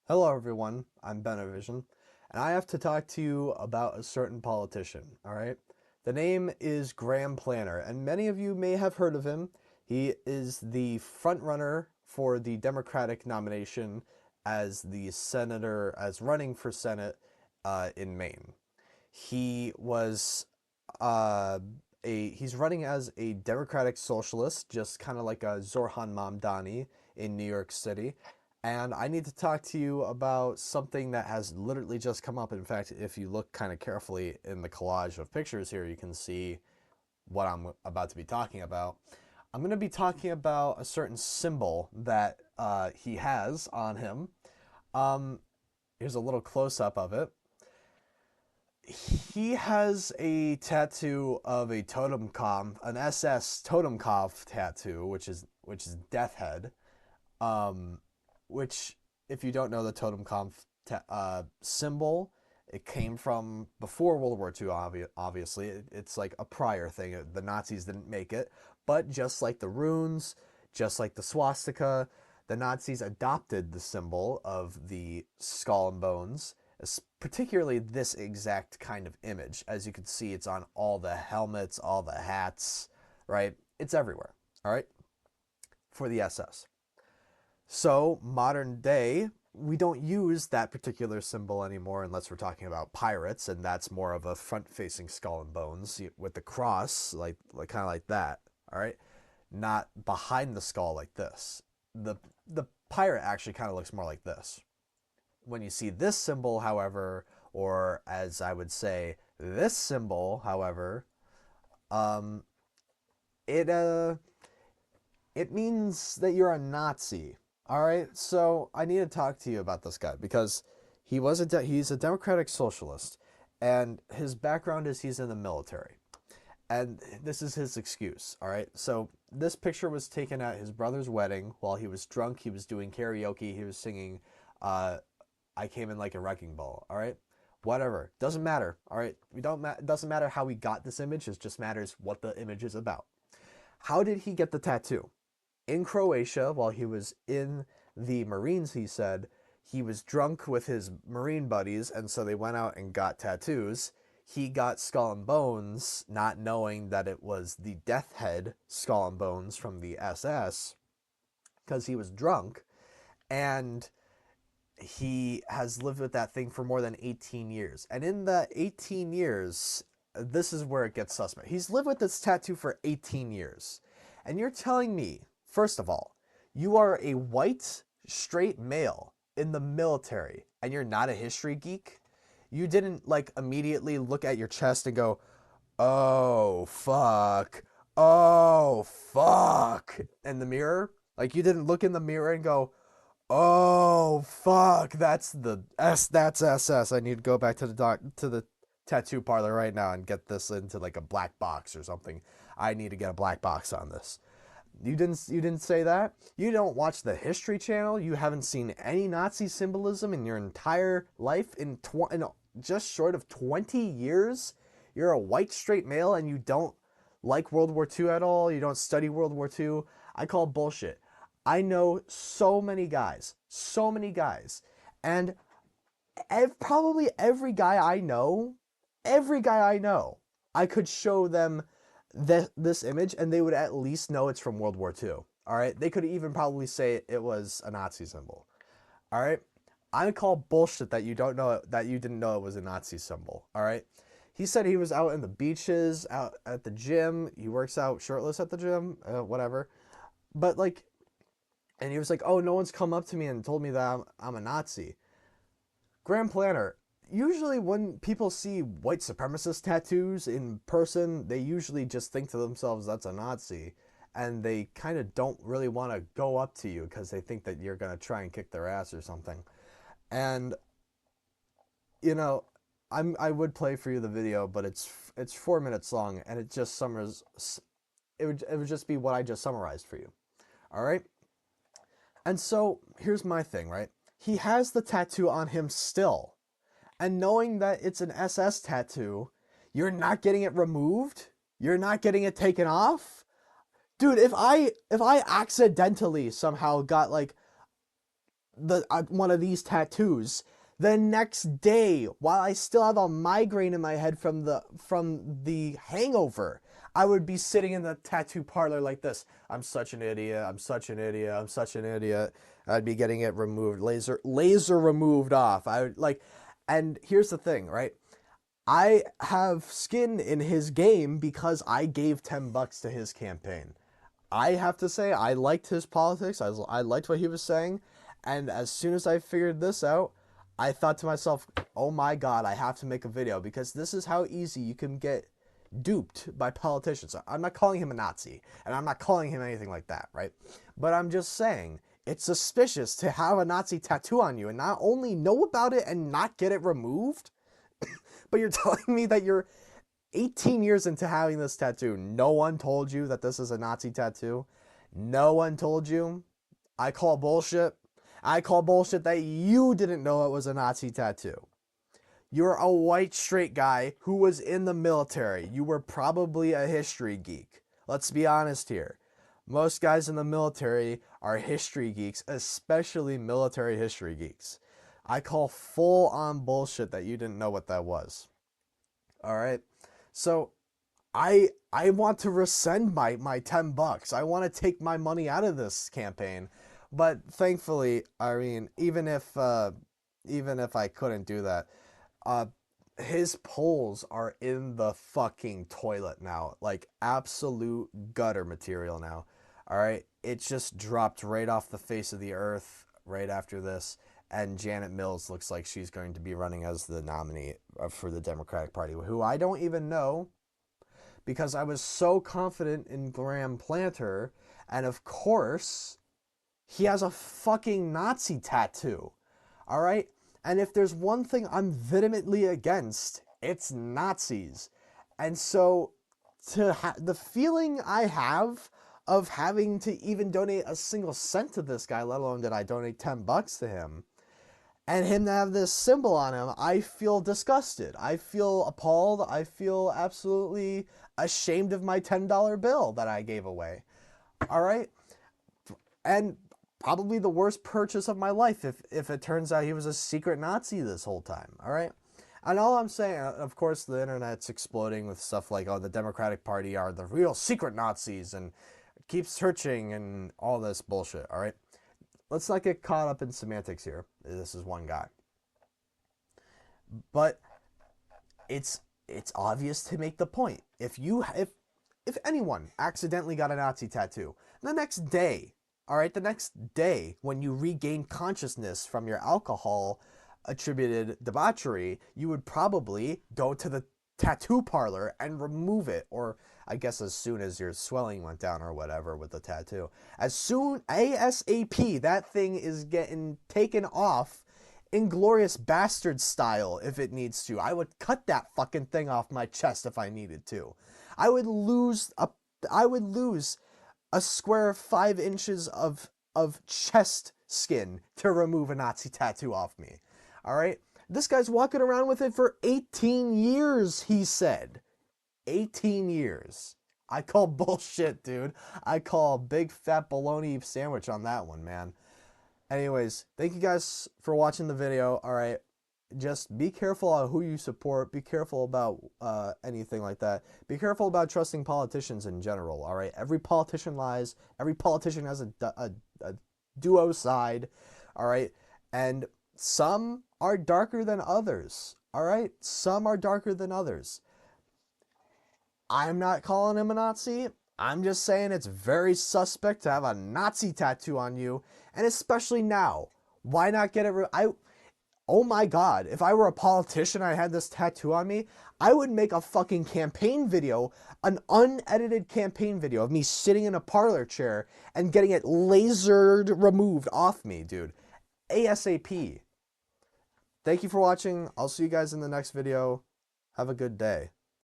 Hello, everyone. I'm Benevision, and I have to talk to you about a certain politician. All right. The name is Graham Planner, and many of you may have heard of him. He is the front runner for the Democratic nomination as the senator, as running for Senate in Maine. He was uh, he's running as a Democratic socialist, just kind of like a Zorhan Mamdani in New York City. And I need to talk to you about something that has literally just come up. In fact, if you look kind of carefully in the collage of pictures here, you can see what I'm about to be talking about. I'm going to be talking about a certain symbol that he has on him. Um, Here's a little close up of it. He has a tattoo of a Totenkopf, an SS Totenkopf tattoo, which is Death Head. Um, which, if you don't know the symbol, it came from before World War II. Obviously, it's like a prior thing. The Nazis didn't make it, but just like the runes, just like the swastika, the Nazis adopted the symbol of the skull and bones, particularly this exact kind of image. As you can see, it's on all the helmets, all the hats, right? It's everywhere, all right, for the SS. So, modern day, we don't use that particular symbol anymore unless we're talking about pirates, and that's more of a front-facing skull and bones with the cross, like kind of like that. All right, not behind the skull like this. The pirate actually kind of looks more like this. When you see this symbol, however, or as I would say, this symbol, however, um, it it means that you're a Nazi. All right, so I need to talk to you about this guy because he's a democratic socialist, and his background is he's in the military, and this is his excuse. All right, so this picture was taken at his brother's wedding while he was drunk. He was doing karaoke. He was singing, "I came in like a wrecking ball." All right, whatever, doesn't matter. All right, we don't. It doesn't matter how we got this image. It just matters what the image is about. How did he get the tattoo? In Croatia, while he was in the Marines, he said he was drunk with his Marine buddies, and so they went out and got tattoos. He got skull and bones, not knowing that it was the Death Head skull and bones from the SS, because he was drunk, and he has lived with that thing for more than 18 years. And in the 18 years, this is where it gets suspect. He's lived with this tattoo for 18 years. And you're telling me, first of all, you are a white, straight male in the military and you're not a history geek? You didn't like immediately look at your chest and go, "Oh, fuck. Oh, fuck," in the mirror? Like you didn't look in the mirror and go, "Oh fuck, that's SS. I need to go back to the tattoo parlor right now and get this into like a black box or something. I need to get a black box on this." You didn't say that? You don't watch the History Channel? You haven't seen any Nazi symbolism in your entire life in just short of 20 years? You're a white straight male and you don't like World War II at all? You don't study World War II? I call bullshit. I know so many guys, and probably every guy I know, I could show them this image, and they would at least know it's from World War II. All right, they could even probably say it was a Nazi symbol. All right, I call bullshit that you didn't know it was a Nazi symbol. All right. He said he was out in the beaches, out at the gym. He works out shirtless at the gym, whatever. But like, and he was like, "Oh, no one's come up to me and told me that I'm a Nazi." Graham Planner. Usually, when people see white supremacist tattoos in person, they usually just think to themselves, "That's a Nazi," and they kind of don't really want to go up to you because they think that you're gonna try and kick their ass or something. And you know, I would play for you the video, but it's 4 minutes long, and it just summers. It would just be what I just summarized for you. All right. And so here's my thing, right? He has the tattoo on him still. And knowing that it's an SS tattoo, you're not getting it removed? You're not getting it taken off? Dude, if I accidentally somehow got like one of these tattoos, the next day, while I still have a migraine in my head from the hangover, I would be sitting in the tattoo parlor like this. I'm such an idiot. I'm such an idiot. I'm such an idiot. I'd be getting it removed, laser removed off. I would like, and here's the thing, right? I have skin in his game because I gave $10 to his campaign. I have to say, I liked his politics. I liked what he was saying. And as soon as I figured this out, I thought to myself, oh my God, I have to make a video because this is how easy you can get duped by politicians. I'm not calling him a Nazi, and I'm not calling him anything like that, right? But I'm just saying, it's suspicious to have a Nazi tattoo on you and not only know about it and not get it removed, but you're telling me that you're 18 years into having this tattoo. No one told you that this is a Nazi tattoo. No one told you. I call bullshit. I call bullshit that you didn't know it was a Nazi tattoo. You're a white straight guy who was in the military. You were probably a history geek. Let's be honest here. Most guys in the military are history geeks, especially military history geeks. I call full on bullshit that you didn't know what that was. All right? So I want to rescind my $10. I want to take my money out of this campaign. But thankfully, I mean, even if I couldn't do that, uh, his polls are in the fucking toilet now, like absolute gutter material now. All right, it just dropped right off the face of the earth right after this, and Janet Mills looks like she's going to be running as the nominee for the Democratic Party, who I don't even know because I was so confident in Graham Planter, and of course, he has a fucking Nazi tattoo. All right? And if there's one thing I'm vehemently against, it's Nazis. And so the feeling I have of having to even donate a single cent to this guy, let alone did I donate $10 to him, and him to have this symbol on him, I feel disgusted. I feel appalled. I feel absolutely ashamed of my $10 bill that I gave away. All right? And probably the worst purchase of my life if it turns out he was a secret Nazi this whole time, all right? And all I'm saying, of course, the internet's exploding with stuff like, oh, the Democratic Party are the real secret Nazis and keep searching and all this bullshit, all right? Let's not get caught up in semantics here. This is one guy. But it's obvious to make the point. If anyone accidentally got a Nazi tattoo, the next day, all right, the next day when you regain consciousness from your alcohol attributed debauchery, you would probably go to the tattoo parlor and remove it, or I guess as soon as your swelling went down or whatever with the tattoo. As soon ASAP, that thing is getting taken off Inglorious Bastard style if it needs to. I would cut that fucking thing off my chest if I needed to. I would lose a square 5 inches of chest skin to remove a Nazi tattoo off me. All right? This guy's walking around with it for 18 years, he said. 18 years. I call bullshit, dude. I call a big fat bologna sandwich on that one, man. Anyways, thank you guys for watching the video. All right. Just be careful on who you support. Be careful about anything like that. Be careful about trusting politicians in general, all right? Every politician lies. Every politician has a duo side, all right? And some are darker than others, all right? Some are darker than others. I'm not calling him a Nazi. I'm just saying it's very suspect to have a Nazi tattoo on you, and especially now. Why not get it? Oh my God, if I were a politician and I had this tattoo on me, I would make a fucking campaign video, an unedited campaign video of me sitting in a parlor chair and getting it lasered removed off me, dude. ASAP. Thank you for watching. I'll see you guys in the next video. Have a good day.